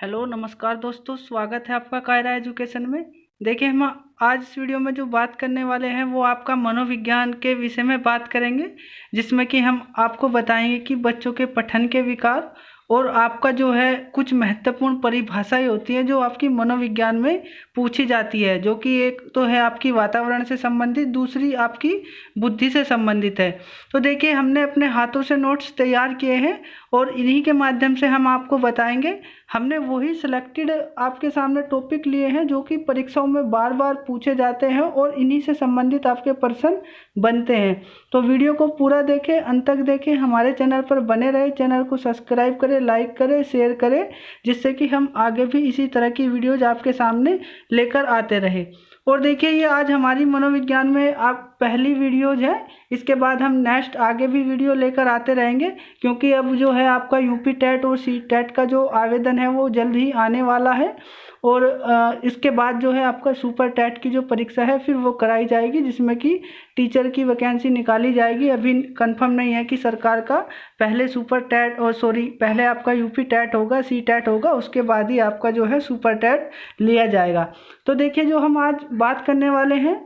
Hello नमस्कार दोस्तों, स्वागत है आपका कायरा एजुकेशन में। देखिए, हम आज इस वीडियो में जो बात करने वाले हैं वो आपका मनोविज्ञान के विषय में बात करेंगे, जिसमें कि हम आपको बताएंगे कि बच्चों के पठन के विकार और आपका जो है कुछ महत्वपूर्ण परिभाषाएं होती हैं जो आपकी मनोविज्ञान में पूछी जाती है, जो कि एक तो है आपकी वातावरण से संबंधित, दूसरी आपकी बुद्धि से संबंधित है। तो देखिए, हमने अपने हाथों से नोट्स तैयार किए हैं और इन्हीं के माध्यम से हम आपको बताएंगे। हमने वही सिलेक्टेड आपके सामने टॉपिक लिए हैं जो कि परीक्षाओं में बार बार पूछे जाते हैं और इन्हीं से संबंधित आपके प्रश्न बनते हैं। तो वीडियो को पूरा देखें, अंत तक देखें, हमारे चैनल पर बने रहे, चैनल को सब्सक्राइब करें, लाइक करें, शेयर करें, जिससे कि हम आगे भी इसी तरह की वीडियोज आपके सामने लेकर आते रहे। और देखिए, ये आज हमारी मनोविज्ञान में आप पहली वीडियोज है। इसके बाद हम नेक्स्ट आगे भी वीडियो लेकर आते रहेंगे, क्योंकि अब जो है आपका यूपी टेट और सी टेट का जो आवेदन है वो जल्द ही आने वाला है। और इसके बाद जो है आपका सुपर टेट की जो परीक्षा है फिर वो कराई जाएगी, जिसमें कि टीचर की वैकेंसी निकाली जाएगी। अभी कंफर्म नहीं है कि सरकार का पहले सुपर टेट और पहले आपका यूपी टेट होगा, सी टेट होगा, उसके बाद ही आपका जो है सुपर टेट लिया जाएगा। तो देखिए, जो हम आज बात करने वाले हैं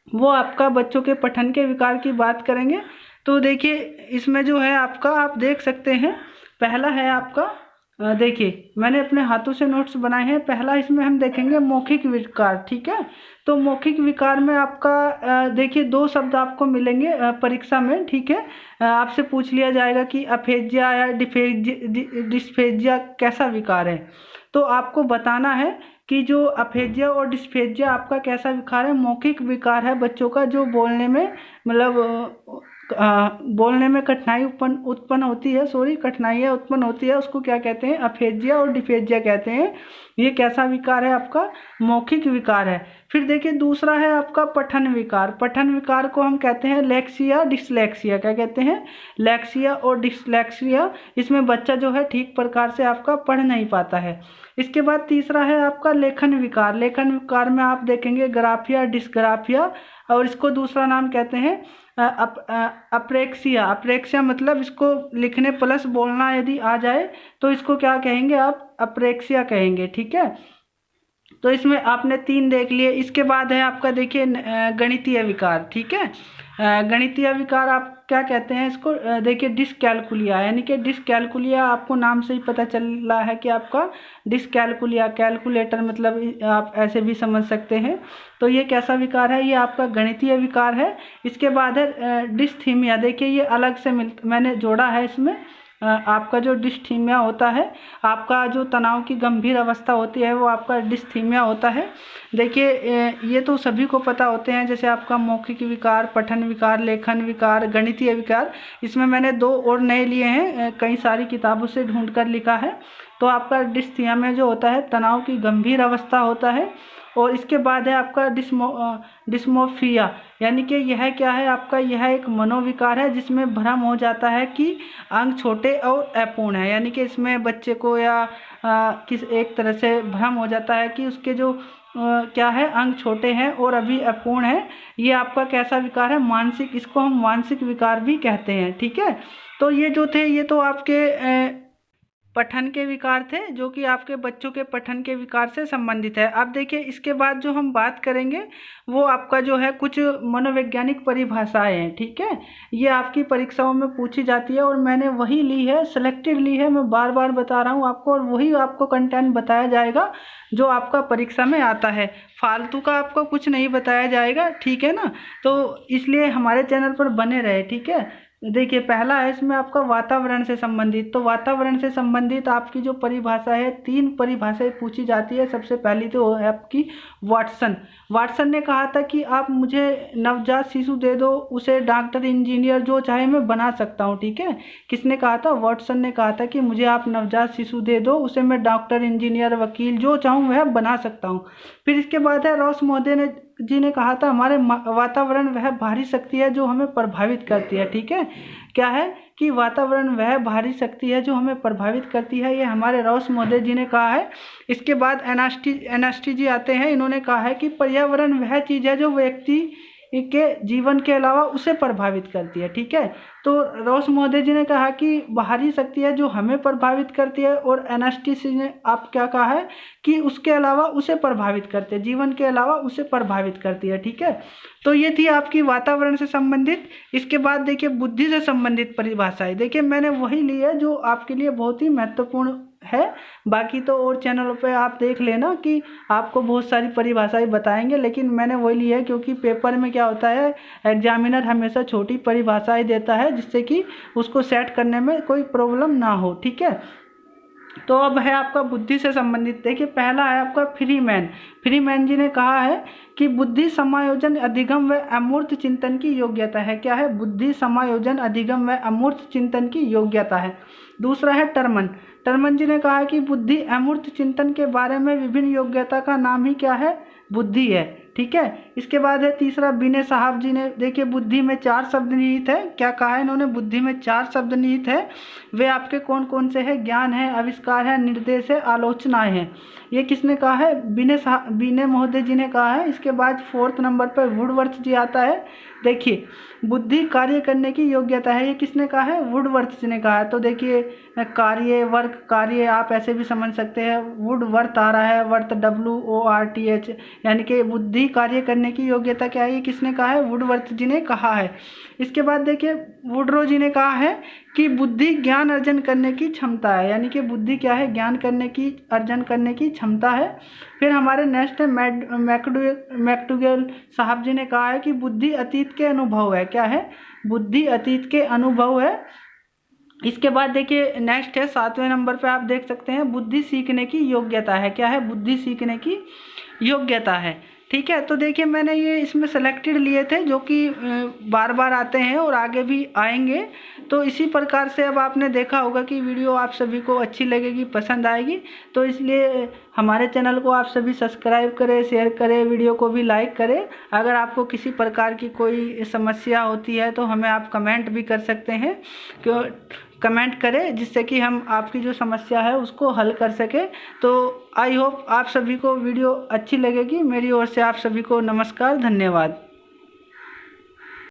वो आपका बच्चों के पठन के विकार की बात करेंगे। तो देखिए, इसमें जो है आपका आप देख सकते हैं, पहला है आपका देखिए, मैंने अपने हाथों से नोट्स बनाए हैं। पहला इसमें हम देखेंगे मौखिक विकार। ठीक है, तो मौखिक विकार में आपका देखिए दो शब्द आपको मिलेंगे परीक्षा में। ठीक है, आपसे पूछ लिया जाएगा कि अफेजिया या डिस्फेजिया कैसा विकार है। तो आपको बताना है कि जो अफेजिया और डिस्फेजिया आपका कैसा विकार है। मौखिक विकार है बच्चों का जो बोलने में मतलब बोलने में कठिनाई उत्पन्न होती है, कठिनाइयाँ उत्पन्न होती है, उसको क्या कहते हैं, अफेजिया और डिफेजिया कहते हैं। ये कैसा विकार है आपका, मौखिक विकार है। फिर देखिए, दूसरा है आपका पठन विकार। पठन विकार को हम कहते हैं लेक्सिया डिसलेक्सिया। क्या कहते हैं, लेक्सिया और डिसलेक्सिया। इसमें बच्चा जो है ठीक प्रकार से आपका पढ़ नहीं पाता है। इसके बाद तीसरा है आपका लेखन विकार। लेखन विकार में आप देखेंगे ग्राफिया, डिस्ग्राफिया, और इसको दूसरा नाम कहते हैं अप्रेक्सिया। अप्रेक्सिया मतलब इसको लिखने प्लस बोलना यदि आ जाए तो इसको क्या कहेंगे, आप अप्रेक्सिया कहेंगे। ठीक है, तो इसमें आपने तीन देख लिए। इसके बाद है आपका देखिए गणितीय विकार। ठीक है, गणितीय विकार आप क्या कहते हैं इसको, देखिए डिसकैलकुलिया, यानी कि डिसकैलकुलिया आपको नाम से ही पता चल रहा है कि आपका डिसकैलकुलिया, कैलकुलेटर मतलब आप ऐसे भी समझ सकते हैं। तो ये कैसा विकार है, ये आपका गणितीय विकार है। इसके बाद है डिस्थीमिया। देखिए, ये अलग से मैंने जोड़ा है इसमें। आपका जो डिस्थीमिया होता है, आपका जो तनाव की गंभीर अवस्था होती है वो आपका डिस्थीमिया होता है। देखिए, ये तो सभी को पता होते हैं, जैसे आपका मौखिक विकार, पठन विकार, लेखन विकार, गणितीय विकार। इसमें मैंने दो और नए लिए हैं, कई सारी किताबों से ढूंढ कर लिखा है। तो आपका डिस्थीमिया जो होता है तनाव की गंभीर अवस्था होता है। और इसके बाद है आपका डिस्मोफिया, यानी कि यह क्या है आपका, यह एक मनोविकार है जिसमें भ्रम हो जाता है कि अंग छोटे और अपूर्ण है। यानी कि इसमें बच्चे को या किस एक तरह से भ्रम हो जाता है कि उसके जो क्या है, अंग छोटे हैं और अभी अपूर्ण है। ये आपका कैसा विकार है, मानसिक, इसको हम मानसिक विकार भी कहते हैं। ठीक है, तो ये जो थे ये तो आपके पठन के विकार थे, जो कि आपके बच्चों के पठन के विकार से संबंधित है। अब देखिए, इसके बाद जो हम बात करेंगे वो आपका जो है कुछ मनोवैज्ञानिक परिभाषाएं हैं। ठीक है, ये आपकी परीक्षाओं में पूछी जाती है और मैंने वही ली है, सिलेक्टेड ली है, मैं बार बार बता रहा हूँ आपको, और वही आपको कंटेंट बताया जाएगा जो आपका परीक्षा में आता है। फालतू का आपको कुछ नहीं बताया जाएगा। ठीक है ना, तो इसलिए हमारे चैनल पर बने रहे। ठीक है, देखिए, पहला है इसमें आपका वातावरण से संबंधित। तो वातावरण से संबंधित आपकी जो परिभाषा है, तीन परिभाषाएं पूछी जाती है। सबसे पहली तो है आपकी वाटसन। वाटसन ने कहा था कि आप मुझे नवजात शिशु दे दो, उसे डॉक्टर, इंजीनियर जो चाहे मैं बना सकता हूँ। ठीक है, किसने कहा था, वाटसन ने कहा था कि मुझे आप नवजात शिशु दे दो, उसे मैं डॉक्टर, इंजीनियर, वकील जो चाहूँ वह बना सकता हूँ। फिर इसके बाद है रॉस महोदय जी ने कहा था, हमारे वातावरण वह भारी शक्ति है जो हमें प्रभावित करती है। ठीक है, क्या है कि वातावरण वह भारी शक्ति है जो हमें प्रभावित करती है, ये हमारे रॉस महोदय जी ने कहा है। इसके बाद एनास्टी जी आते हैं, इन्होंने कहा है कि पर्यावरण वह चीज़ है जो व्यक्ति के जीवन के अलावा उसे प्रभावित करती है। ठीक है, तो रॉस महोदय जी ने कहा कि बाहरी शक्तियाँ जो हमें प्रभावित करती है, और एनास्टीसी ने आप क्या कहा है कि उसके अलावा उसे प्रभावित करते हैं, जीवन के अलावा उसे प्रभावित करती है। ठीक है, तो ये थी आपकी वातावरण से संबंधित। इसके बाद देखिए बुद्धि से संबंधित परिभाषाएं। देखिए मैंने वही ली है जो आपके लिए बहुत ही महत्वपूर्ण है। बाकी तो और चैनलों पे आप देख लेना कि आपको बहुत सारी परिभाषाएं बताएंगे, लेकिन मैंने वही ली है क्योंकि पेपर में क्या होता है, एग्जामिनर हमेशा छोटी परिभाषाएं देता है जिससे कि उसको सेट करने में कोई प्रॉब्लम ना हो। ठीक है, तो अब है आपका बुद्धि से संबंधित। देखिए पहला है आपका फ्रीमैन। फ्रीमैन जी ने कहा है कि बुद्धि समायोजन, अधिगम व अमूर्त चिंतन की योग्यता है। क्या है? बुद्धि समायोजन, अधिगम व अमूर्त चिंतन की योग्यता है। दूसरा है टर्मन। टर्मन जी ने कहा कि बुद्धि अमूर्त चिंतन के बारे में विभिन्न योग्यता का नाम ही क्या है? बुद्धि है। ठीक है, इसके बाद है तीसरा बिने साहब जी ने, देखिए बुद्धि में 4 शब्द निहित है। क्या कहा है इन्होंने? बुद्धि में 4 शब्द निहित है। वे आपके कौन कौन से हैं? ज्ञान है, आविष्कार है, निर्देश है, आलोचनाएं हैं। ये किसने कहा है? बिने महोदय जी ने कहा है। इसके बाद 4th नंबर पर वुडवर्थ जी आता है। देखिए बुद्धि कार्य करने की योग्यता है, ये किसने कहा है? वुडवर्थ जी ने कहा है। तो देखिए कार्य, वर्क, कार्य आप ऐसे भी समझ सकते हैं, वुडवर्थ आ रहा है, वर्थ WORTH, यानी कि बुद्धि कार्य करने की योग्यता क्या है? ये किसने कहा है? वुडवर्थ जी ने कहा है। इसके बाद देखिए वुडरो जी ने कहा है कि बुद्धि ज्ञान अर्जन करने की क्षमता है, यानी कि बुद्धि क्या है? ज्ञान करने की, अर्जन करने की क्षमता है। फिर हमारे नेक्स्ट है मैकडूगल साहब जी ने कहा है कि बुद्धि अतीत के अनुभव है। क्या है? बुद्धि अतीत के अनुभव है। इसके बाद देखिए नेक्स्ट है 7वें नंबर पे आप देख सकते हैं, बुद्धि सीखने की योग्यता है। क्या है? बुद्धि सीखने की योग्यता है। ठीक है, तो देखिए मैंने ये इसमें सेलेक्टेड लिए थे जो कि बार बार आते हैं और आगे भी आएंगे। तो इसी प्रकार से अब आपने देखा होगा कि वीडियो आप सभी को अच्छी लगेगी, पसंद आएगी, तो इसलिए हमारे चैनल को आप सभी सब्सक्राइब करें, शेयर करें, वीडियो को भी लाइक करें। अगर आपको किसी प्रकार की कोई समस्या होती है तो हमें आप कमेंट भी कर सकते हैं, क्यों कमेंट करें, जिससे कि हम आपकी जो समस्या है उसको हल कर सकें। तो आई होप आप सभी को वीडियो अच्छी लगेगी। मेरी ओर से आप सभी को नमस्कार, धन्यवाद।